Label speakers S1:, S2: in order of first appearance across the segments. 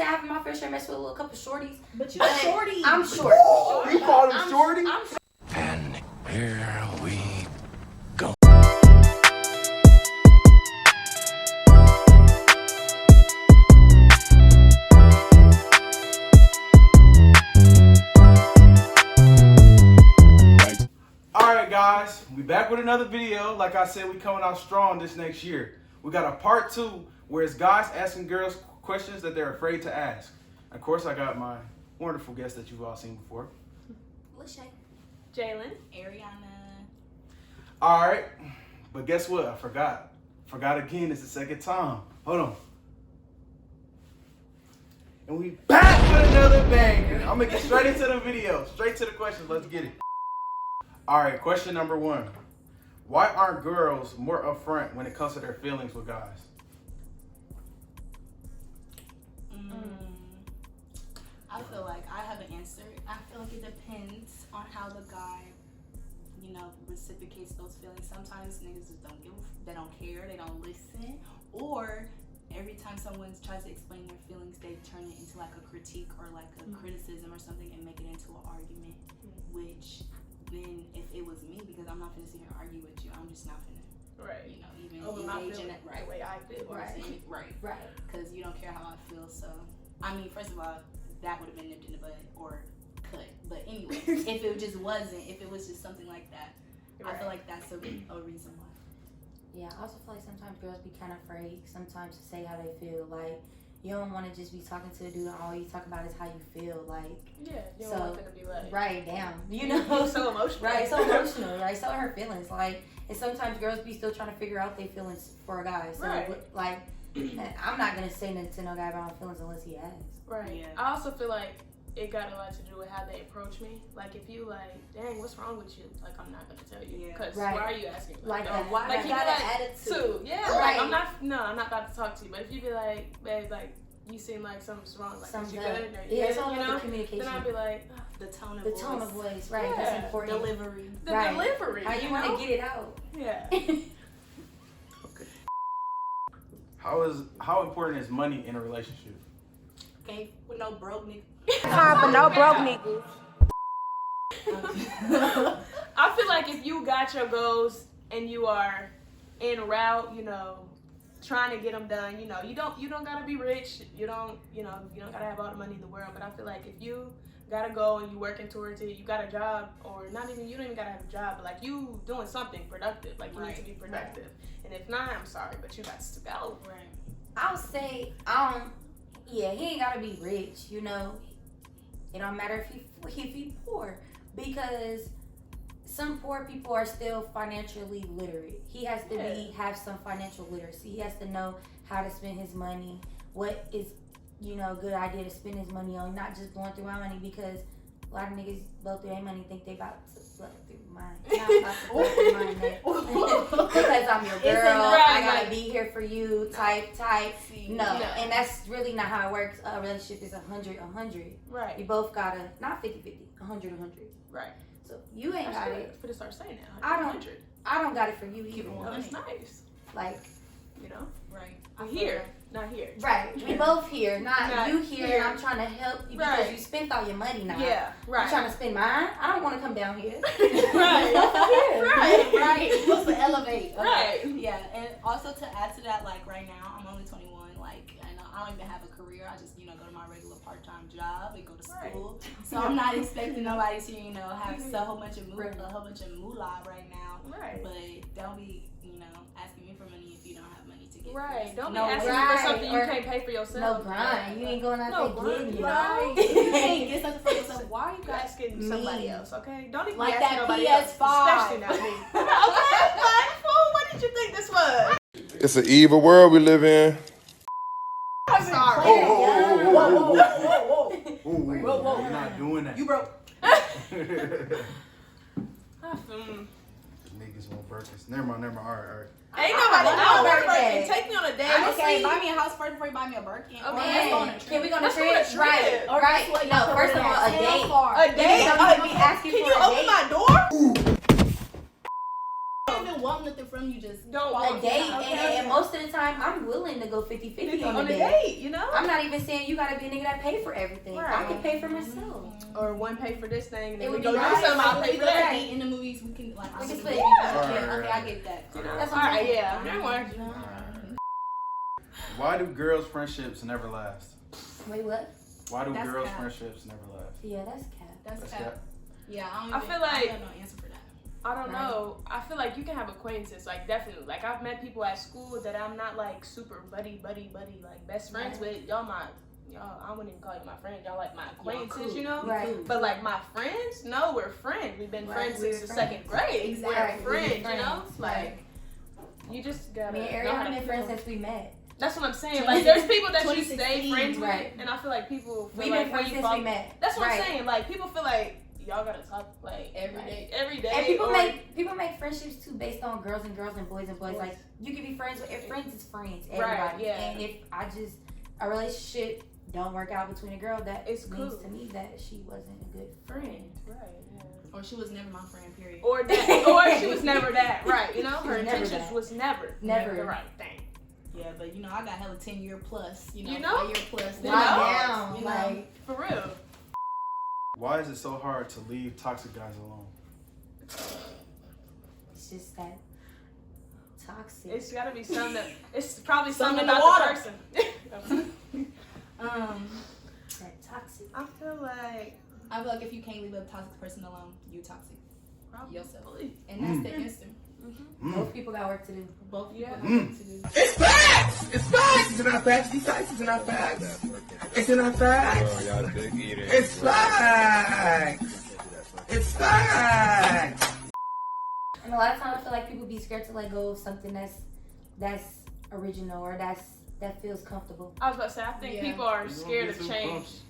S1: say I have my fair share mess with a little couple shorties.
S2: But you're shorty.
S1: I'm short.
S3: You call him shorty?
S4: And here we go.
S3: Alright guys, we back with another video. Like I said, we coming out strong this next year. We got a part 2 where it's guys asking girls questions that they're afraid to ask. Of course, I got my wonderful guests that you've all seen before.
S2: Lachey.
S5: Jalen.
S2: Ariana.
S3: Alright, but guess what? I forgot. Forgot again, it's the second time. Hold on. And we back with another banger. I'm gonna get straight into the video. Straight to the questions, let's get it. Alright, question number 1. Why aren't girls more upfront when it comes to their feelings with guys?
S2: I feel like I have an answer. I feel like it depends on how the guy, reciprocates those feelings. Sometimes niggas just don't they don't care, they don't listen. Or every time someone tries to explain their feelings, they turn it into like a critique or like a criticism or something and make it into an argument. Which then if it was me, because I'm not finna sit here and argue with you, I'm just not finna, even engage in it.
S5: The way I feel.
S2: Right. Because you don't care how I feel. So, I mean, first of all, that would have been nipped in the bud or cut. But anyway, if it just wasn't, if it was just something like that, I feel like that's a reason why.
S1: Yeah, I also feel like sometimes girls be kind of afraid sometimes to say how they feel. Like, you don't want to just be talking to a dude and all you talk about is how you feel. Like,
S5: yeah, you don't want them to be like,
S1: right, damn. So emotional. Right, so emotional. Right, so her feelings. Like, and sometimes girls be still trying to figure out their feelings for a guy. So, like, I'm not going to say nothing to no guy about my feelings unless he asks.
S5: Right. Yeah. I also feel like it got a lot to do with how they approach me. Like, if you like, dang, what's wrong with you? Like, I'm not gonna tell you. Because why are you asking?
S1: Like
S5: why
S1: you got an attitude?
S5: Yeah. Right. I'm not about to talk to you. But if you be like, babe, like, you seem like something's wrong. Like, is you good? Or
S1: it's all about the communication.
S5: Then I'd be like,
S2: the tone
S1: of voice. Right.
S5: Yeah.
S1: That's important.
S2: Delivery.
S5: Delivery.
S1: How you want to get it out?
S5: Yeah.
S3: Okay. How important is money in a relationship?
S2: Okay, with no broke niggas.
S6: Time for no broke niggas.
S5: I feel like if you got your goals and you are en route, trying to get them done, you don't gotta be rich. You don't gotta have all the money in the world. But I feel like if you got a goal and you working towards it, you got a job, or you don't even gotta have a job, but like you doing something productive. Like you need to be productive. And if not, I'm sorry, but you got to go.
S2: Right.
S1: I'll say, he ain't gotta be rich, It don't matter if he poor, because some poor people are still financially literate. He has to have some financial literacy. He has to know how to spend his money, what is, good idea to spend his money on, not just blowing through my money, because a lot of niggas blow through their money think they about to blow through mine. Not about to blow through mine, because I'm your girl, I gotta be here for you, type. No, and that's really not how it works. A relationship is 100-100.
S5: Right.
S1: You both gotta, not 50-50, 100-100.
S5: Right.
S1: So you ain't got it.
S5: For to start saying that.
S1: I don't got it for you either.
S5: That's nice.
S1: Like,
S2: Right.
S5: I'm here, not here.
S1: Right. We both here, not you here. And I'm trying to help you because you spent all your money now.
S5: Yeah. Right.
S1: I'm trying to spend mine. I don't want to come down here.
S5: Right.
S2: Right. You're supposed to elevate. Okay.
S5: Right.
S2: Yeah, and also to add to that, like right now, I'm only 21. Like, and I don't even have a career. I just, go to my regular part-time job and go to school. So I'm not expecting nobody to, have a whole bunch of moolah right now.
S5: Right.
S2: But don't be, asking me for money if you don't have money to get.
S5: Right. Don't be asking me for something you can't pay for yourself.
S1: No grind. You ain't going out there getting it.
S2: Right. You can't get something for yourself. Why are you
S5: asking somebody else? Okay. Don't even
S2: like
S5: ask
S2: that
S5: nobody
S2: PS5.
S5: else, especially not me. Okay. Fool. What did you think this was?
S3: It's an evil world we live in.
S5: I'm sorry.
S3: Whoa. You're not doing that.
S2: You broke.
S3: Niggas want burgers. Never mind. All right.
S5: Ain't nobody out Birkin. Take me on a date.
S2: Okay, buy me a house first before you buy me a Birkin.
S1: Okay. Can we go on a trip?
S5: Right.
S1: Right. No, first of all, a date.
S5: A date?
S1: Can you
S5: open my door?
S2: I don't even want want nothing from you. Just
S5: Don't
S1: A
S5: want
S1: date,
S5: Okay.
S1: and most of the time, I'm willing to go 50-50 on
S5: on
S1: a
S5: a
S1: date.
S5: date, you know?
S1: I'm not even saying you gotta be a nigga that pay for everything. I
S5: Right.
S1: can pay for myself.
S5: Or one pay for this thing, and
S1: It
S5: then we
S1: would
S5: go
S1: be
S5: do
S1: nice.
S5: something, I'll
S2: Like,
S5: pay
S2: we
S5: for
S2: go
S5: that.
S2: eat in the movies. We can like.
S1: We can
S2: split.
S1: split.
S3: Yeah.
S2: Okay, I get that.
S5: You know?
S1: That's what I'm
S5: Alright,
S1: saying.
S5: yeah. That works.
S3: Why do girls' friendships never last?
S1: Wait, what?
S3: Why do
S2: That's
S3: girls'
S2: cap.
S3: friendships never last?
S1: Yeah, that's cap.
S2: That's
S3: That's
S2: cap.
S3: cap.
S2: Yeah,
S5: I feel like-
S2: I have no answer for that.
S5: I don't
S1: Right.
S5: know. I feel like you can have acquaintances, like definitely. Like I've met people at school that I'm not like super buddy, like best friends with. Y'all I wouldn't even call you my friend. Y'all like my acquaintances,
S2: cool.
S5: you know?
S1: Right.
S5: But like my friends, no, we're friends. We've been
S1: Right,
S5: friends
S1: we're
S5: since the
S1: friends.
S5: second grade.
S2: Exactly.
S1: Right,
S5: We're friends,
S1: we're
S5: you know?
S1: friends.
S5: Like you just gotta
S1: Me and
S5: know
S1: Ariana
S5: how to
S1: been friends
S5: feel.
S1: since we met.
S5: That's what I'm saying. Like there's people that you stay
S2: 2016,
S5: friends with,
S1: right.
S5: and I feel like people feel
S1: We've
S5: like
S1: been
S5: when
S1: friends
S5: you
S1: since
S5: fall-
S1: we met.
S5: That's what
S1: Right.
S5: I'm saying. Like people feel like y'all gotta talk like
S2: Every day.
S5: every day.
S1: And people
S5: or-
S1: make friendships too based on girls and boys and boys. Like you can be friends with friends is friends. Everybody.
S5: Right, yeah.
S1: And if a relationship don't work out between a girl, that
S5: It's
S1: means
S5: cool.
S1: to me that she wasn't a good friend.
S5: Right. Yeah.
S2: Or she was never my friend. Period.
S5: Or that, or she was never that, right? You know,
S1: She
S5: her
S1: was never
S5: intentions
S1: that.
S5: was never
S1: Never.
S5: the right thing.
S2: Yeah, but you know, I got hella 10-year plus. You know,
S5: You know?
S2: 5-year plus.
S5: You
S1: Lie
S5: know?
S1: down,
S2: You know?
S1: like
S5: For real.
S3: Why is it so hard to leave toxic guys alone?
S1: it's just that toxic.
S5: It's got to be something. That, it's probably
S2: Something
S5: something
S2: in the
S5: about
S2: water.
S5: the person.
S1: that toxic.
S5: I feel like
S2: I feel like if you can't leave a toxic person alone, you toxic
S5: probably.
S2: yourself. And that's the answer.
S1: Both people got work to do.
S2: Both people
S5: Yeah.
S2: have work to do.
S7: It's facts! It's facts! It's not facts. These facts is not facts. It's not facts. It's facts. It's facts.
S1: And a lot of times I feel like people be scared to let go of something that's original or that feels comfortable.
S5: I was about to say, I think
S2: Yeah.
S5: people are
S3: You gonna
S5: scared
S3: get
S5: of
S3: some
S5: change.
S3: bumps.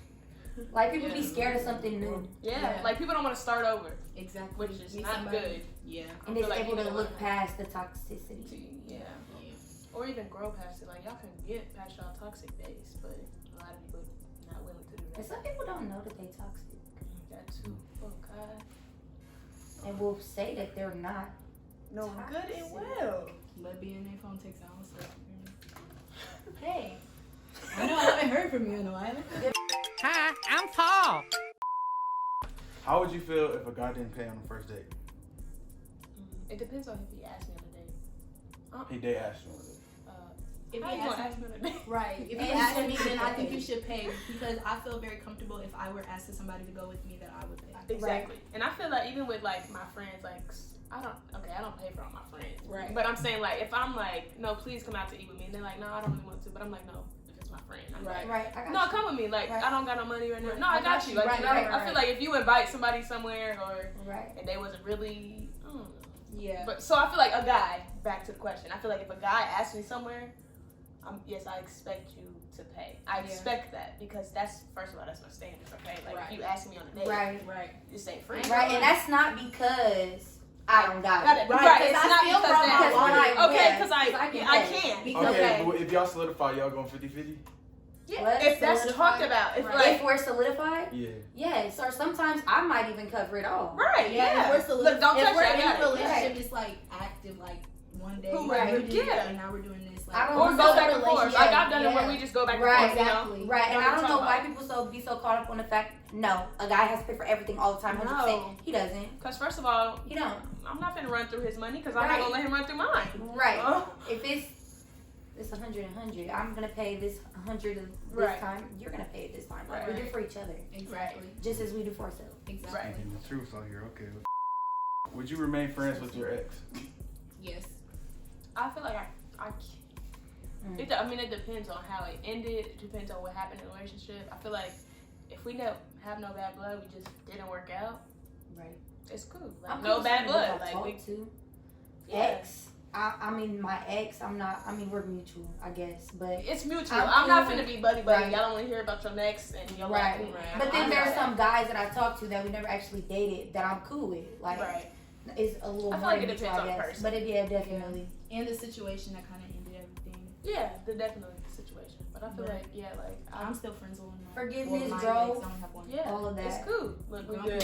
S1: Like people be scared of something new
S5: Yeah.
S2: Yeah.
S5: Like people don't want to start over,
S2: Exactly.
S5: which is
S2: Meet
S5: not
S2: somebody.
S5: good.
S2: Yeah.
S1: and
S5: feel
S1: is
S5: like
S1: able
S5: you
S1: to
S5: gotta
S1: look
S5: learn.
S1: past the toxicity.
S5: Yeah. Or even grow past it. Like y'all can get past y'all toxic days, but a lot of people not willing to do
S1: And
S5: that.
S1: some people don't know that they toxic
S5: That too. Oh God.
S1: and will say that they're not.
S5: No,
S1: Toxic.
S5: good and well.
S2: But being in their phone takes hours. So.
S1: Hey,
S2: I know I haven't heard from you in a while.
S6: Hi, I'm tall.
S3: How would you feel if a guy didn't pay on the first date?
S5: It depends on if he asked me on a date.
S3: He did ask you on a date.
S2: If
S5: How
S2: he
S5: you gonna
S2: asked
S5: ask me on a date?
S2: Right. If
S1: And
S2: you ask
S1: you
S2: me,
S1: should
S2: then I think
S1: pay.
S2: you should pay because I feel very comfortable if I were asking somebody to go with me that I would pay.
S5: Exactly. And I feel like even with like my friends, like I don't pay for all my friends.
S2: Right.
S5: But I'm saying like if I'm like, no, please come out to eat with me, and they're like, no, I don't really want to. But I'm like, no, if it's my friend, I'm
S2: Right.
S1: right? I got
S5: like, no,
S1: you.
S5: come with me. Like
S1: Right.
S5: I don't got no money right now.
S2: Right.
S5: No, I got you. Like
S2: Right,
S5: you know,
S2: right,
S5: I feel
S2: right.
S5: like if you invite somebody somewhere or
S1: Right.
S5: and they wasn't really, I don't know.
S2: Yeah.
S5: But so I feel like a guy. Back to the question. I feel like if a guy asks me somewhere, yes, I expect you to pay. I
S2: Yeah.
S5: expect that because that's first of all that's my standards. Okay, like
S2: Right.
S5: if you ask me on a date,
S1: Right.
S2: Right.
S5: this ain't free.
S1: Right. And that's not because I don't got
S5: Got
S1: it.
S5: it.
S2: Right,
S5: Right.
S2: 'cause
S5: It's
S2: I
S5: not
S2: feel
S5: because
S2: from
S5: that.
S2: my
S1: Because when
S2: wallet.
S1: I-
S5: Okay,
S1: yeah,
S5: because I
S1: I can
S5: I
S1: pay.
S5: can.
S2: Because-
S3: Okay,
S5: Okay.
S3: but if y'all solidify, y'all going 50-50?
S1: What?
S5: If that's
S2: Solidified.
S5: talked about, if
S2: Right.
S5: like
S1: If we're solidified,
S3: Yeah.
S1: yes. Or sometimes I might even cover it all.
S5: right,
S2: Yeah.
S5: yeah.
S2: If we're
S5: Look, don't
S2: if
S5: touch
S2: we're
S5: that.
S2: in
S5: I
S2: a
S5: got it.
S2: relationship,
S1: Right.
S2: it's like active, like one day
S5: Who
S2: we're
S5: right.
S2: doing
S5: Yeah.
S2: that, and now we're doing this. Like,
S1: I don't
S5: Or
S1: know.
S5: go back and forth.
S2: relationship.
S5: Like I've done it where
S2: Yeah.
S5: we just go back and
S1: Right,
S5: forth.
S2: exactly.
S5: You know?
S1: Right, and
S5: What
S1: I
S5: we
S1: don't know
S5: talk
S1: why
S5: about.
S1: people be so caught up on the fact, no, a guy has to pay for everything all the time, 100%.
S5: No.
S1: He doesn't.
S5: Because first of all,
S1: He don't.
S5: I'm not gonna run through his money because I'm
S1: Right.
S5: not gonna let him run through mine.
S1: Right.
S5: Oh.
S1: If it's 100 and 100, I'm gonna pay this 100 of this
S5: Right.
S1: time. You're gonna pay it this time. Like,
S5: Right.
S1: we do for each other,
S2: Exactly.
S1: just as we do for ourselves.
S2: Exactly.
S5: Right.
S3: Speaking the truth out here, okay. Would you remain friends with your ex?
S2: Yes.
S5: I feel like I
S1: Mm.
S5: I mean, it depends on how it ended. It depends on what happened in the relationship. I feel like if we don't have no bad blood, we just didn't work out.
S1: Right.
S5: It's cool. Like
S1: I'm
S5: no
S1: cool
S5: bad
S1: with somebody
S5: blood.
S1: I
S5: Like
S1: talk
S5: we,
S1: to.
S5: yeah.
S1: Ex. I mean, my ex. I'm not. I mean, we're mutual, I guess, but
S5: It's mutual.
S1: I'm
S5: I'm not
S1: cool.
S5: finna be buddy.
S1: Right.
S5: Y'all don't want to hear about your next and your
S1: right.
S5: life.
S1: But then
S5: I'm
S1: there are
S5: not-
S1: some guys that I talk to that we never actually dated that I'm cool with. Like,
S5: Right.
S1: it's a little
S5: I feel
S1: more
S5: like it
S1: mutual,
S5: depends on
S1: I
S5: the
S1: guess.
S5: person.
S1: But yeah, definitely.
S2: And the situation that kind of ended everything.
S5: Yeah, the definitely situation. But I feel
S2: Right.
S5: like like
S2: I'm still friends with one.
S1: Forgiveness,
S2: my
S1: growth.
S2: ex, I only have one.
S5: yeah,
S1: all of
S5: it's
S1: that.
S5: cool. Look, we
S2: Grown
S5: good.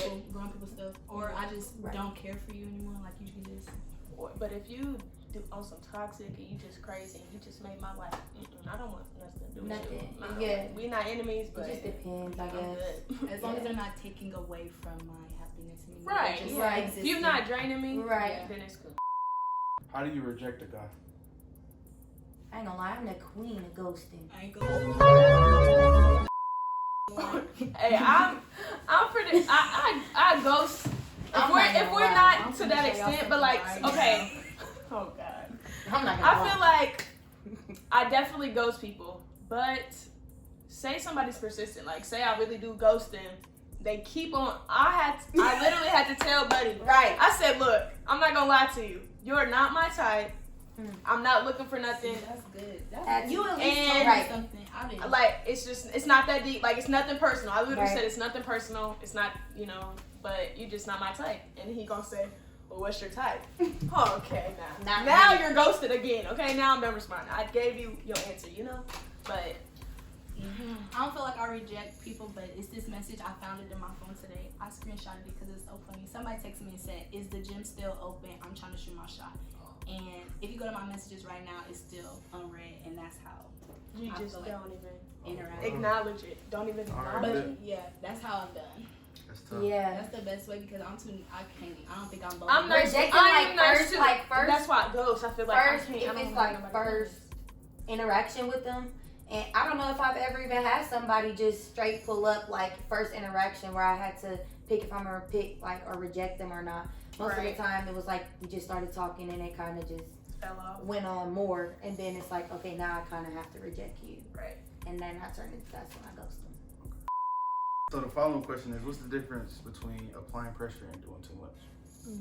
S2: people stuff. Or I just
S1: Right.
S2: don't care for you anymore. Like you can just
S5: But if you do on some toxic and you just crazy and you just made my life, I don't want nothing to do with
S1: Nothing.
S5: you.
S1: Yeah.
S5: We not enemies, but
S1: It just depends, I
S5: I'm
S1: guess.
S5: good.
S2: As long as they're not taking away from my happiness. And
S5: Right,
S2: just
S1: right.
S5: If you're not draining me,
S1: Right.
S5: then it's cool.
S3: How do you reject a guy?
S1: I ain't gonna lie, I'm the queen of ghosting.
S2: I ain't gonna
S5: Hey, I'm pretty. I ghost.
S1: I'm
S5: If we're
S1: not
S5: not
S2: I'm
S5: to
S2: gonna
S5: that
S2: show y'all
S5: extent, but
S2: something
S5: like,
S2: right
S5: okay. Oh God.
S1: I'm not gonna
S5: I
S1: lie.
S5: feel like I definitely ghost people, but say somebody's persistent. Like, say I really do ghost them. They keep on. I literally had to tell Buddy.
S1: Right.
S5: I said, look, I'm not gonna lie to you. You're not my type. I'm not looking for nothing.
S2: That's good.
S1: That's-
S2: You at least
S5: and-
S2: told me
S1: Right.
S2: something. I didn't.
S5: Like, it's not that deep. Like, it's nothing personal. I literally
S1: Right.
S5: said it's nothing personal. It's not, but you just not my type. And he gonna say, well, what's your type? Oh, okay,
S1: Not
S5: now
S1: me.
S5: you're ghosted again. Okay, now I'm done responding. I gave you your answer, but
S2: I don't feel like I reject people, but it's this message. I found it in my phone today. I screenshotted it because it's so funny. Somebody texted me and said, "Is the gym still open? I'm trying to shoot my shot." And if you go to my messages right now, it's still unread, and that's how
S5: you
S2: I
S5: just
S2: feel like
S5: don't even
S2: interact.
S5: acknowledge it. Don't even acknowledge it.
S2: But yeah, that's how I'm done.
S3: That's tough.
S1: Yeah.
S2: That's the best way because I don't think I'm bold.
S5: I'm nice.
S1: Rejecting,
S5: I am
S1: like,
S5: nice
S1: first,
S5: too.
S1: like, first-
S5: That's why it goes. I feel like
S1: First,
S5: I
S1: if
S5: don't
S1: it's
S5: want
S1: like
S5: nobody
S1: first interaction with them, and I don't know if I've ever even had somebody just straight pull up like first interaction where I had to pick if I'm gonna pick like or reject them or not. Most of
S5: Right.
S1: the time it was like we just started talking and it kind of just
S5: fell off.
S1: went on more, and then it's like okay, now I kind of have to reject you,
S5: Right.
S1: and then that's when I ghost them.
S3: So the following question is, what's the difference between applying pressure and doing too much?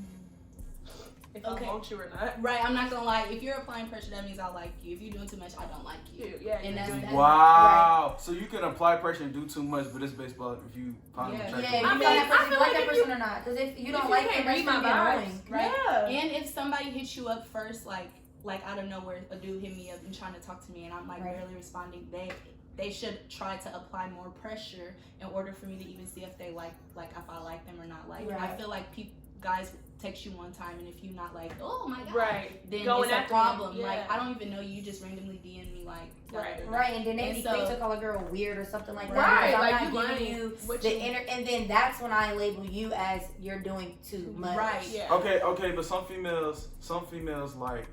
S5: If
S2: Okay.
S5: I want you or not.
S2: Right, I'm not gonna lie. If you're applying pressure, that means I like you. If you're doing too much, I don't like you.
S5: Yeah.
S2: And that's
S5: you're doing-
S3: Wow. So you can apply pressure and do too much, but it's based on if you find
S2: Yeah.
S3: attractive.
S1: Yeah,
S5: I
S1: you
S5: mean,
S1: know that
S5: I
S1: person,
S5: feel
S1: you like
S5: like
S1: that
S5: if
S1: person
S5: you-
S1: or not? Because if you
S5: if
S1: don't
S5: you
S1: like
S5: can't
S1: them, that's
S5: read my
S1: gonna be
S5: vibes,
S1: annoying.
S2: Right.
S5: Yeah.
S2: And if somebody hits you up first, like out of nowhere, a dude hit me up and trying to talk to me, and I'm like
S1: Right.
S2: barely responding, they should try to apply more pressure in order for me to even see if they like if I like them or not. Like I
S1: Right.
S2: feel like guys text you one time, and if you not like, oh my god,
S5: Right.
S2: then
S5: Going
S2: it's a
S5: after
S2: problem.
S5: them,
S2: Like
S5: yeah.
S2: I don't even know you, just randomly DM me like
S5: Right.
S1: Right, and then they
S2: And
S1: be
S2: so-
S1: quick to call a girl weird or something like that.
S5: Right,
S1: because
S5: like,
S1: I'm
S5: you
S1: not giving
S5: lying.
S1: you
S5: What
S1: the
S5: you-
S1: inner, and then that's when I label you as you're doing too much.
S2: Right.
S5: Yeah.
S3: Okay, but some females like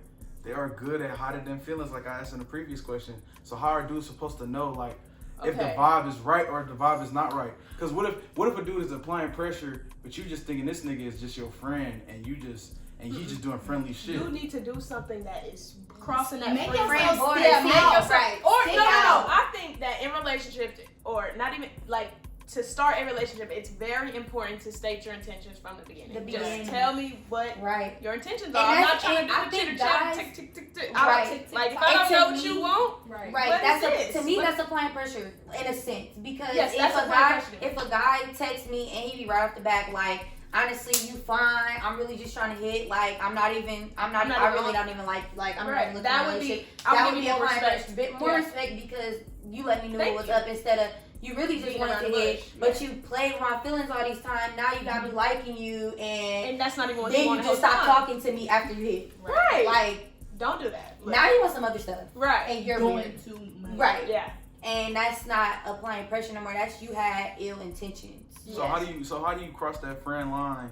S3: they are good at hiding them feelings, like I asked in the previous question. So how are dudes supposed to know like if the
S5: Okay.
S3: vibe is right or if the vibe is not right? Because what if a dude is applying pressure, but you just thinking this nigga is just your friend and you just doing friendly shit?
S5: You need to do something that is crossing that
S2: Make
S5: friend
S2: yourself
S1: board.
S5: Yeah,
S1: Stick
S5: make
S1: out,
S5: yourself.
S1: right.
S5: Or
S1: Stick
S5: no.
S1: out.
S5: I think that in relationships, or not even like to start a relationship, it's very important to state your intentions from the beginning.
S1: The beginning.
S5: Just tell me what
S1: Right.
S5: your intentions
S1: And
S5: are. I'm not
S1: that's-
S5: trying
S1: and
S5: to
S1: I
S5: do the chitter
S1: think
S5: chat.
S1: guys-
S5: Tick tick tick tick.
S1: Right.
S5: Tick, like if
S1: And
S5: I don't
S1: to
S5: know what
S1: me-
S5: you want,
S1: Right,
S5: What
S1: that's
S5: is this?
S1: to me
S5: What-
S1: that's applying pressure in a sense because
S5: Yes,
S1: if
S5: that's
S1: a
S5: applying
S1: guy
S5: pressure.
S1: if a guy texts me and he be right off the back like honestly you fine, I'm really just trying to hit, like I really
S5: even
S1: don't even like I'm
S5: Right,
S1: not looking
S5: that
S1: at
S5: would be-
S1: relationship.
S5: I would
S1: That
S5: give
S1: would be
S5: you more
S1: applying
S5: respect.
S1: pressure, bit more
S5: Yeah.
S1: respect because you let me know
S5: Thank
S1: what's
S5: you.
S1: up instead of you really just
S5: Beating
S1: wanted
S5: around
S1: to
S5: the
S1: hit,
S5: bush,
S1: but
S5: yeah.
S1: you played with my feelings all these time. Now you got me liking you,
S5: and that's not even what
S1: then
S5: you
S1: you
S5: want.
S1: just stop talking to me after you hit.
S5: Right.
S1: Like
S5: Don't do that. Look.
S1: now you want some other stuff,
S5: Right.
S1: and you're
S2: doing
S1: weird.
S2: too much.
S1: Right.
S5: Yeah.
S1: And that's not applying pressure no more. That's you had ill intentions.
S3: So how do you cross that friend line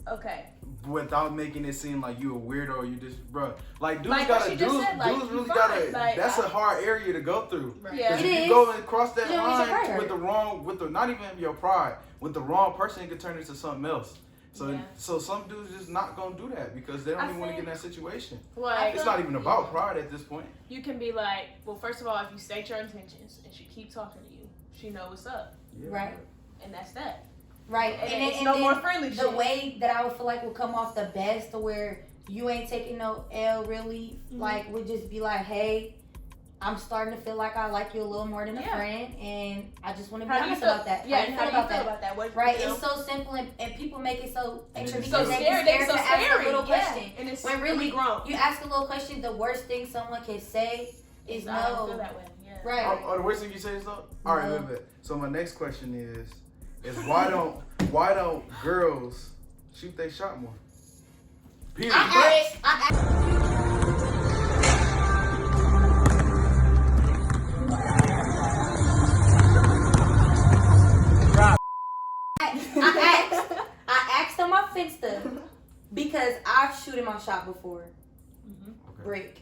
S5: Okay.
S3: without making it seem like you a weirdo or you just bruh? Like dudes
S5: Like what
S3: gotta
S5: she just
S3: dudes,
S5: said, like,
S3: dudes
S5: you
S3: really
S5: fine,
S3: gotta
S5: like,
S3: that's a hard area to go through.
S2: Right.
S5: Yeah.
S3: Because
S1: It
S3: if you
S1: is.
S3: go and cross that
S1: You don't need to
S3: line
S1: hurt.
S3: with the not even your pride, with the wrong person, it could turn into something else. So
S5: Yeah.
S3: so some dudes just not gonna do that because they don't
S5: I
S3: even want to get in
S5: think-
S3: that situation.
S5: Like
S3: It's not even about pride at this point.
S5: you can be like, well, first of all, if you state your intentions and she keep talking to you, she know what's up,
S3: Yeah.
S1: Right.
S5: and that's that.
S1: Right.
S5: And,
S1: then,
S5: it's
S1: and
S5: no
S1: then
S5: more friendly
S1: the
S5: shit.
S1: way that I would feel like will come off the best to where you ain't taking no L really, like would just be like, hey, I'm starting to feel like I like you a little more than a
S5: Yeah.
S1: friend, and I just want to be
S5: How do you
S1: honest
S5: feel
S1: about that.
S5: Yeah,
S1: How
S5: and
S1: you
S5: how
S1: feel
S5: do you
S1: about
S5: feel
S1: that?
S5: about that? What,
S1: Right,
S5: you know?
S1: it's so simple, and people make it so extra
S3: It's
S1: because
S3: so
S1: they be
S5: scary.
S1: scared
S5: They so
S1: to ask a
S5: scary.
S1: little
S5: Yeah.
S1: question.
S5: And it's
S1: When really,
S5: we grown.
S1: you ask a little question, the worst thing someone can say is
S5: I don't feel
S1: no.
S5: that way. Yeah.
S1: Right.
S3: Oh, the worst thing you say is no? Alright,
S1: No.
S3: wait a minute. So my next question is why don't girls shoot they shot more? Period.
S1: I asked on my Finsta because I've shooted my shot before.
S3: Okay.
S1: Brick.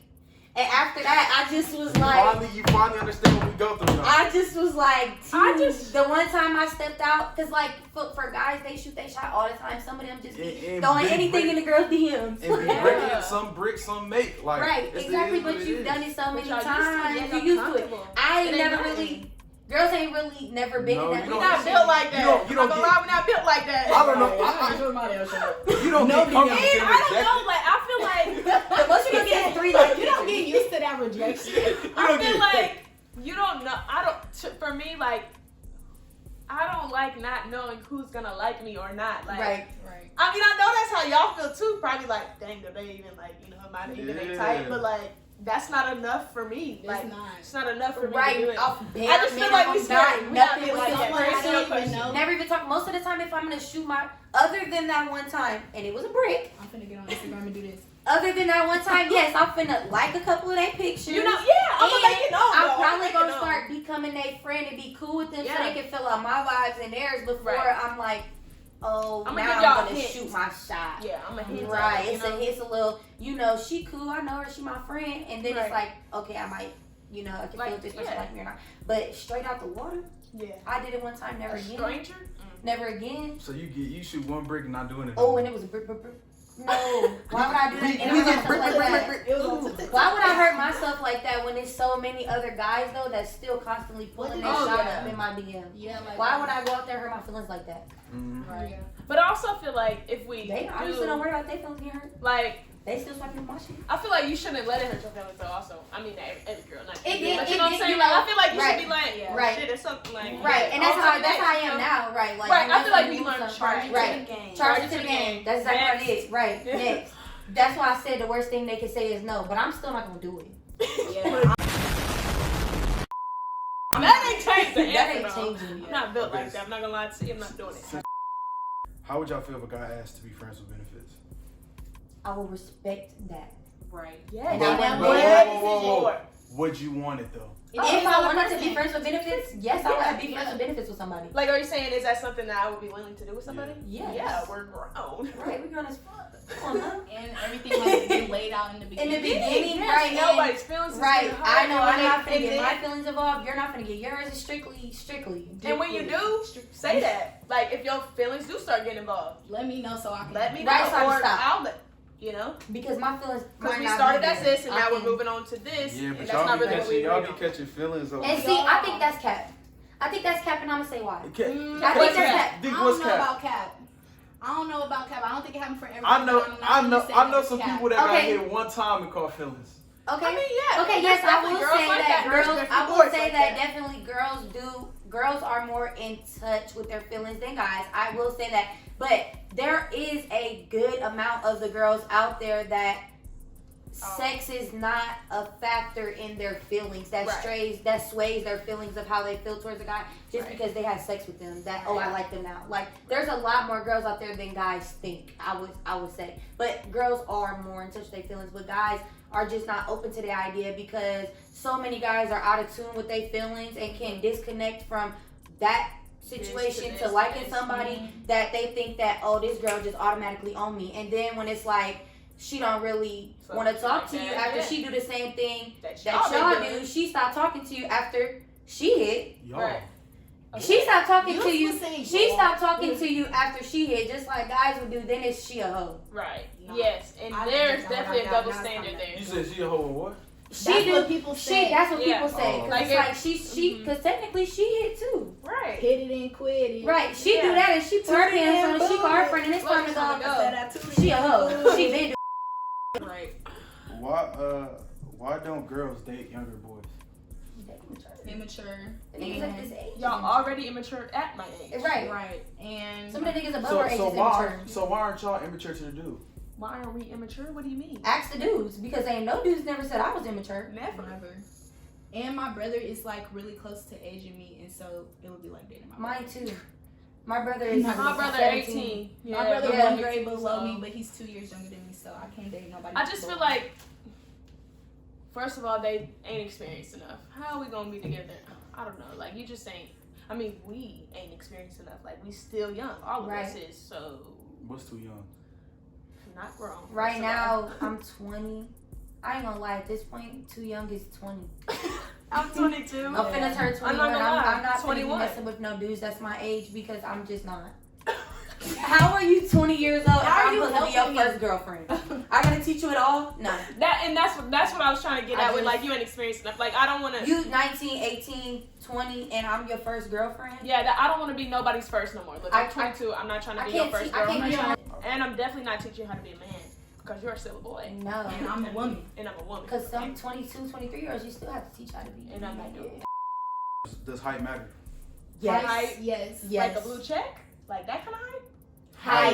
S1: And after that, I just was like,
S3: You finally understand what we go through now.
S1: I just was like, the one time I stepped out, because like for guys, they shoot their shot all the time. Some of them just be throwing anything in the girls' DMs.
S3: And be breaking it, some brick, some make. Like,
S1: Right,
S3: it's
S1: exactly.
S3: what
S1: But
S3: it
S1: you've
S3: is.
S1: done it so many
S5: y'all
S1: times.
S5: used to it.
S1: You used to it.
S5: Comfortable.
S1: I ain't
S5: It ain't
S1: never
S5: nothing.
S1: really. Girls ain't really never been
S3: No,
S1: in that.
S3: you
S5: We
S3: don't-
S5: not built like that.
S3: You don't
S5: I'm not gonna
S3: get-
S5: lie, we not built like that.
S3: I don't know. You don't get comfortable
S5: And
S3: getting
S5: I don't know,
S3: rejected.
S5: like I feel like
S1: The most you can get is 3 like
S8: You don't get used to that rejection.
S5: I feel like you don't know. I don't. For me, like I don't like not knowing who's gonna like me or not. Like,
S1: Right.
S8: Right.
S5: I mean, I know that's how y'all feel too. Probably like, dang, do they even like, you know, am I even they type? But like, that's not enough for me.
S8: It's
S5: Like,
S8: not.
S5: it's not enough for me
S1: Right.
S5: to do it.
S1: Off bare
S5: I just feel like we
S1: minimum,
S5: scary.
S1: not
S5: We not
S1: nothing
S5: being like
S1: with
S5: that.
S1: someone
S5: Very
S1: I
S5: serious
S1: don't
S5: question.
S8: know.
S1: Never even talk. Most of the time, if I'm gonna shoot other than that one time, and it was a brick.
S8: I'm finna get on Instagram and do this.
S1: Other than that one time, yes, I'm finna like a couple of their pictures.
S5: You know, yeah, I'm gonna make it known.
S1: I'm
S5: though.
S1: probably
S5: Make it
S1: gonna
S5: known.
S1: start becoming their friend and be cool with them so
S5: Yeah.
S1: they can fill out my vibes and theirs before
S5: Right.
S1: I'm like, oh,
S5: I'ma
S1: now
S5: give
S1: I'm
S5: y'all
S1: gonna
S5: hints.
S1: shoot my shot.
S5: Yeah, I'm a hint.
S1: Right.
S5: You know?
S1: It's a little, you know, she cool, I know her, she my friend, and then it's
S5: Right.
S1: like, okay, I might, you know, I can feel
S5: Like,
S1: if this person
S5: yeah.
S1: like me or not. But straight out the water,
S5: Yeah.
S1: I did it one time, never
S5: A
S1: again.
S5: stranger?
S1: Never again.
S3: So you shoot one brick and not doing it.
S1: Oh, and it was a brick. No. Why would I do that?
S3: We
S1: And I
S3: just
S1: myself
S3: brick,
S1: like
S3: brick,
S1: that?
S3: brick,
S8: It was
S1: Why would I hurt myself like that when there's so many other guys though that's still constantly pulling their
S8: Oh,
S1: shot
S5: yeah.
S1: up in my DM?
S8: Yeah, like
S1: Why would I go out there and hurt my feelings like that?
S3: Mm-hmm.
S8: Right.
S5: But I also feel like if we
S1: They obviously
S5: do,
S1: don't worry about their feelings getting hurt.
S5: like,
S1: They still swiping my shit.
S5: I feel like you shouldn't let it hurt your feelings though. Also, I mean, every girl, not
S1: It
S5: you,
S1: did-
S5: but
S1: it
S5: you know what I'm
S1: did,
S5: saying.
S1: you
S5: Like,
S1: know,
S5: I feel like you
S1: right,
S5: should be like,
S8: yeah.
S1: right.
S5: shit, or something like,
S1: Right, and that's
S5: on
S1: how
S5: to the next,
S1: I
S5: you
S1: am
S5: know?
S1: now. Right, like
S5: Right, I
S1: once
S5: feel like
S1: you
S5: we
S1: do
S5: learn
S1: something-
S5: charge
S1: right.
S5: to the game.
S1: Charge it to the game. That's exactly what it is. Right.
S5: Yeah.
S1: Next. That's why I said the worst thing they could say is no, but I'm still not gonna do it.
S8: Yeah.
S5: That ain't changed the
S1: That
S5: answer,
S1: ain't
S5: though.
S1: changing.
S5: I'm not built like that. I'm not gonna lie to you. I'm not doing it.
S3: How would y'all feel if a guy asked to be friends with benefits?
S1: I will respect that.
S8: Right.
S5: Yeah.
S1: And I
S3: But-
S1: will-
S3: whoa. Would you want it though?
S1: If I wanted to be friends with benefits, yes, I would have be friends with benefits with somebody.
S5: Like, are you saying is that something that I would be willing to do with somebody?
S1: Yes.
S5: Yeah, we're grown.
S1: Right, we're grown as fuck. Come on, now.
S8: And everything has been laid out in the
S1: In
S8: beginning.
S1: the beginning,
S5: Yes,
S1: right?
S5: nobody's feelings is
S1: Right,
S5: getting hurt,
S1: I know I'm
S5: like,
S1: not gonna
S5: and
S1: get
S5: then-
S1: my feelings involved. You're not gonna get yours. It's strictly.
S5: And when you do, say that. Like, if your feelings do start getting involved,
S8: Let me know so I can.
S5: let me know.
S1: Right, stop.
S5: I'll let you know.
S1: Because my feelings.
S5: Because
S1: might
S5: we
S1: not
S5: started
S1: be
S5: as
S1: there.
S5: this, and
S1: I
S5: now we're
S1: can-
S5: moving on to this,
S3: Yeah,
S5: and
S3: but
S5: that's
S3: y'all
S5: not
S3: be
S5: really what we
S3: catching
S5: agreed on.
S3: catching feelings over.
S1: And see, I think that's cap. I think that's cap, and I'm gonna say why. I
S3: What's
S1: think
S3: cap?
S1: that's
S8: I
S3: Think
S8: don't
S3: what's
S8: know
S3: cap?
S8: about cap. I don't know about cap. I don't think it happened for everyone.
S3: I know
S8: but I'm not gonna say
S3: I know
S8: it's
S3: some
S8: cap.
S3: people that got
S1: Okay.
S3: hit one time and caught feelings.
S1: Okay.
S5: I mean, yeah.
S1: Okay,
S5: there's
S1: yes, I
S5: definitely
S1: will
S5: girls
S1: say
S5: like
S1: that.
S5: There's
S1: Girls, I
S5: definitely
S1: will
S5: boys
S1: say
S5: like
S1: that definitely girls are more in touch with their feelings than guys. I will say that. But there is a good amount of the girls out there that sex is not a factor in their feelings. That
S5: Right.
S1: sways their feelings of how they feel towards a guy just
S5: Right.
S1: because they had sex with them. That I like them now. Like there's a lot more girls out there than guys think. I would say, but girls are more in touch with their feelings. But guys are just not open to the idea because so many guys are out of tune with their feelings and can disconnect from that situation
S5: This
S1: to
S5: this,
S1: liking
S5: this.
S1: somebody that they think that, oh, this girl just automatically on me. And then when it's like she don't really
S5: So,
S1: want to talk to
S5: like
S1: you
S5: that,
S1: after
S5: yeah.
S1: she do the same thing
S5: That
S1: that
S5: y'all
S1: y'all
S5: been
S1: do,
S5: doing.
S1: she stopped talking to you after she hit.
S3: Y'all.
S5: Right.
S1: She stopped talking
S8: You
S1: to you.
S8: was saying
S1: She
S8: y'all.
S1: stopped talking to you after she hit, just like guys would do. Then it's she a hoe.
S5: Right.
S8: No.
S5: Yes, and
S8: I
S5: there's
S8: think that's
S5: definitely a
S8: what I got.
S5: double
S8: Now it's
S5: standard
S8: coming
S5: there.
S3: You said she a hoe or what?
S1: She
S8: That's
S1: do.
S8: what people say.
S1: That's what
S5: Yeah.
S1: people say. 'Cause
S3: Like
S1: it's
S5: if-
S1: like she, because technically she hit too.
S5: Right.
S8: Hit it and quit it.
S1: Right. She
S5: Yeah.
S1: do that and she put her
S8: Turn it
S1: hands on
S8: and
S1: it. She
S8: boom
S1: called her
S8: it.
S1: friend and it's
S5: Look,
S1: time to
S5: it's time to
S1: go.
S5: go.
S8: Said that too.
S1: She a hoe. She been doing.
S5: Right.
S3: Why don't girls date younger boys?
S8: Immature.
S1: The niggas at this age.
S5: Y'all already immature at my age.
S1: Right.
S8: Right. And
S1: Some of the niggas above our age is immature.
S3: So why aren't y'all immature to the dude?
S5: Why are we immature? What do you mean?
S1: Ask the dudes because ain't no dudes never said I was immature.
S5: Never.
S8: Never. And my brother is like really close to age of me, and so it would be like dating my
S1: Mine too. My brother is
S5: My brother 18. Yeah,
S2: My brother
S1: yeah.
S2: 1 grade below
S5: So-
S2: me, but he's 2 years younger than me, so I can't date nobody.
S5: I just feel like, first of all, they ain't experienced enough. How are we gonna be together? I don't know. Like, you just ain't. I mean, we ain't experienced enough. Like, we still young. All of us is. So,
S3: What's too young?
S5: not grown.
S1: Right
S5: first of all.
S1: now, I'm 20. I ain't gonna lie, at this point, too young is 20.
S5: I'm 22.
S1: I'm finna turn 21.
S5: I'm not gonna lie,
S1: I'm not finna be
S5: 21.
S1: messing with no dudes that's my age because I'm just not. How are you 20 years old?
S2: How are
S1: I'm
S2: you
S1: supposed to be your
S2: helping me?
S1: first girlfriend. I gotta teach you it all? No.
S5: That's what I was trying to get
S1: I
S5: at with
S1: just-
S5: like you ain't experienced enough. Like I don't want to.
S1: You 19, 18, 20, and I'm your first girlfriend?
S5: Yeah, I don't want to be nobody's first no more. Look, I'm
S1: I-
S5: 22. I'm not trying to
S1: I
S5: be your
S1: can't
S5: first
S1: teach. I can't be
S5: girl.
S1: your.
S5: And I'm definitely not teaching you how to be a man because you're still a boy.
S1: No.
S2: and I'm a woman.
S5: And I'm a woman.
S1: Because some 22, 23 years, you still have to teach how to be.
S5: And I'm not doing it.
S3: Does height matter?
S1: Yes.
S5: Height.
S2: Yes.
S1: Yes.
S5: Like a blue check? Like that kind of height?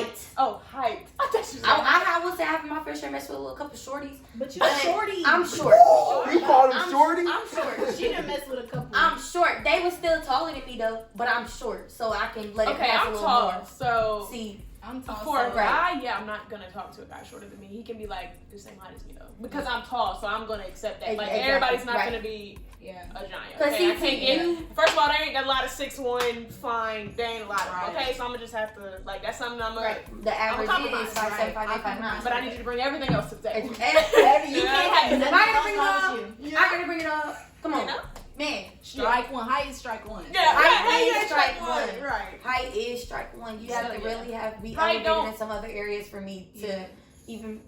S1: Height.
S5: Oh, height. I thought you said
S1: I would say I have my fair share mess with a little couple shorties.
S2: But you
S1: But
S2: shorty.
S1: I'm short.
S3: You called him shorty?
S1: I'm short.
S2: She didn't mess with a couple.
S1: I'm short. They were still taller than me though, but I'm short, so I can let it
S5: Okay,
S1: pass a
S5: I'm
S1: little
S5: tall.
S1: more.
S5: So
S1: See,
S2: I'm tall.
S5: for a
S2: so
S5: guy, yeah, I'm not gonna talk to a guy shorter than me. He can be like the same height as me though, because I'm tall, so I'm gonna accept that. Like
S1: Exactly,
S5: everybody's not
S1: right.
S5: gonna be
S2: yeah.
S5: a giant.
S1: 'Cause
S5: Okay,
S1: see,
S5: I can't get.
S1: you-
S5: First of all, there ain't a lot of 6'1" fine. There ain't a lot of.
S2: Right.
S5: Okay, so I'm gonna just have to like that's something I'm gonna.
S1: right, the average
S5: compromise,
S1: is 5'7",
S2: right.
S1: 5'9".
S5: But I need you to bring everything else to the table.
S2: You can't have
S1: If
S2: nothing
S1: I gotta
S2: else
S1: bring it
S2: wrong
S1: up,
S2: with you.
S1: I gotta bring it up. Come on,
S5: You know?
S1: man.
S2: Strike one. Height is strike one.
S5: Yeah,
S1: Height
S5: right,
S1: is
S5: yeah,
S1: strike
S5: one.
S1: one.
S5: Right.
S1: Height is strike one. You have
S5: So,
S1: to
S5: yeah.
S1: really be
S5: Height
S1: elevated
S5: don't-
S1: in some other areas for me to
S2: Yeah.
S1: even,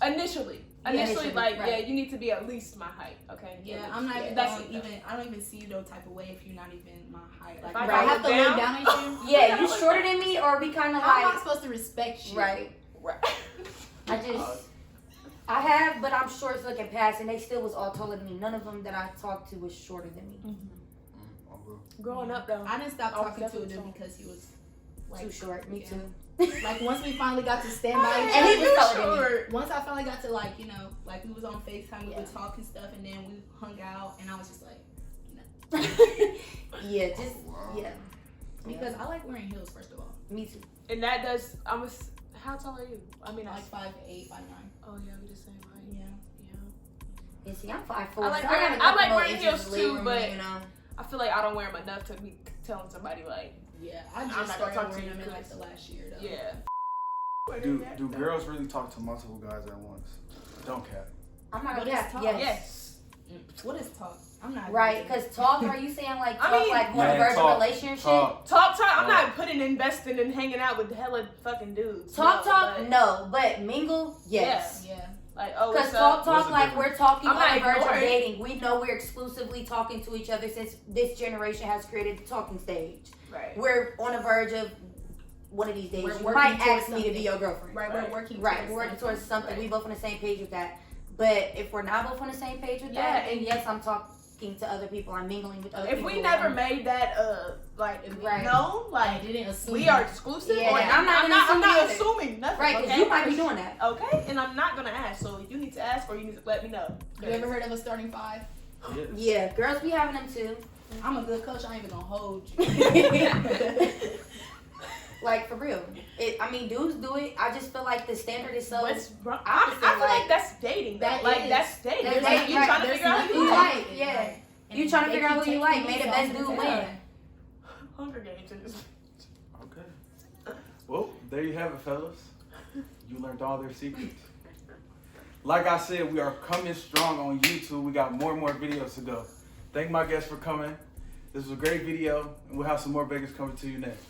S5: Initially,
S1: initially,
S5: like
S1: right.
S5: yeah, you need to be at least my height. Okay.
S2: Yeah,
S5: At least.
S2: I'm not even.
S5: That's
S2: Don't even. I don't even see you no type of way if you're not even my height. Like,
S5: If I
S2: if I have to
S5: look
S2: look
S5: down-
S2: down at you.
S1: Yeah, you shorter than me, or we kind of
S2: How am I
S1: like
S2: supposed to respect you?
S1: right.
S5: Right.
S1: I just, I have, but I'm short looking past, and they still was all taller than me. None of them that I talked to was shorter than me.
S5: Growing up though,
S2: I didn't stop
S5: I was
S2: talking to a
S5: definitely
S2: dude
S5: tall.
S2: because he was like
S1: Too short, me
S2: yeah.
S1: too.
S2: Like once we finally got to stand by each
S1: And he
S2: other.
S1: was taller than me.
S2: Once I finally got to like, you know, like we was on FaceTime, we would talk and stuff, and then we hung out, and I was just like,
S1: Yeah, just yeah,
S2: because I like wearing heels first of all.
S1: me too.
S5: and that does. How tall are you? I mean,
S2: Like 5'8", 5'9".
S5: Oh yeah, we the same height.
S2: Yeah.
S5: Yeah.
S1: And see, I'm 5'4".
S5: I like
S1: so
S5: wearing-
S1: got a
S5: I
S1: couple
S5: like
S1: more
S5: wearing
S1: inches
S5: heels
S1: of leg
S5: too,
S1: room,
S5: but-
S1: you know.
S5: I feel like I don't wear them enough to be telling somebody like,
S2: Yeah, I
S5: I'm
S2: just
S5: not gonna
S2: started
S5: talk to
S2: wearing
S5: you
S2: them in like
S5: because-
S2: the last year though.
S5: yeah.
S3: Do girls really talk to multiple guys at once? Don't cap.
S1: I'm not
S2: What
S1: gonna
S2: is
S1: cap.
S2: talk?
S1: Yes.
S5: Yes.
S2: What is talk? I'm not
S1: Right,
S2: really-
S1: because talk, are you saying like
S5: I
S1: talk
S5: mean,
S1: like on
S3: Man,
S1: the verge
S3: talk,
S1: of relationship?
S3: Talk.
S5: Talk. I'm
S3: No.
S5: not putting investing and hanging out with hella fucking dudes.
S1: Talk,
S5: but,
S1: no, but mingle, yes.
S2: Yeah.
S5: Like, oh,
S1: Because
S5: what's up?
S3: What's
S1: talk
S3: the
S1: like
S3: difference?
S1: we're talking
S5: I'm
S1: on
S5: not
S1: the verge of
S5: ignoring.
S1: dating. We know we're exclusively talking to each other since this generation has created the talking stage.
S5: Right.
S1: We're on the verge of one of these days.
S2: We're
S1: You
S2: working
S1: might
S2: towards
S1: ask me to be
S2: something.
S1: your girlfriend.
S2: Right,
S5: Right.
S2: we're working
S1: Right,
S2: towards
S1: we're working towards something.
S5: Right.
S1: We both on the same page with that. But if we're not both on the same page with
S5: Yeah,
S1: that, then
S5: and-
S1: yes, I'm talking to other people. I'm mingling with other
S5: If
S1: people.
S5: we never made that, like,
S1: Right.
S5: known,
S2: I
S5: like,
S2: didn't assume.
S5: we are exclusive,
S1: Yeah,
S5: or
S1: and I'm not
S5: I'm
S1: gonna
S5: not
S1: assume either.
S5: assuming nothing.
S1: Right, because
S5: okay?
S1: you might be doing that.
S5: Okay, and I'm not gonna ask, so you need to ask or you need to let me know.
S2: You ever heard of a starting five?
S3: Yes.
S1: Yeah, girls be having them too.
S2: I'm a good coach. I ain't even gonna hold you.
S1: Like for real. I mean, dudes do it. I just feel like the standard is so.
S5: What's wrong? I
S1: opposite,
S5: feel like
S1: like-
S5: that's dating.
S2: That
S5: Like
S2: is.
S5: that's dating.
S1: That's
S5: Like,
S1: dating,
S5: you
S1: right.
S5: trying to
S2: There's
S5: figure out
S2: nothing
S5: who you
S1: you
S5: like.
S1: like, yeah.
S2: And
S1: You trying to
S2: they
S1: figure out
S2: keep
S1: who you
S2: taking
S1: like. May
S2: these
S1: the
S2: off
S1: best
S2: the
S1: dude
S2: table.
S1: win.
S5: Hunger Games in this.
S3: Okay. Well, there you have it, fellas. You learned all their secrets. Like I said, we are coming strong on YouTube. We got more and more videos to go. Thank my guests for coming. This was a great video, and we'll have some more Vegas coming to you next.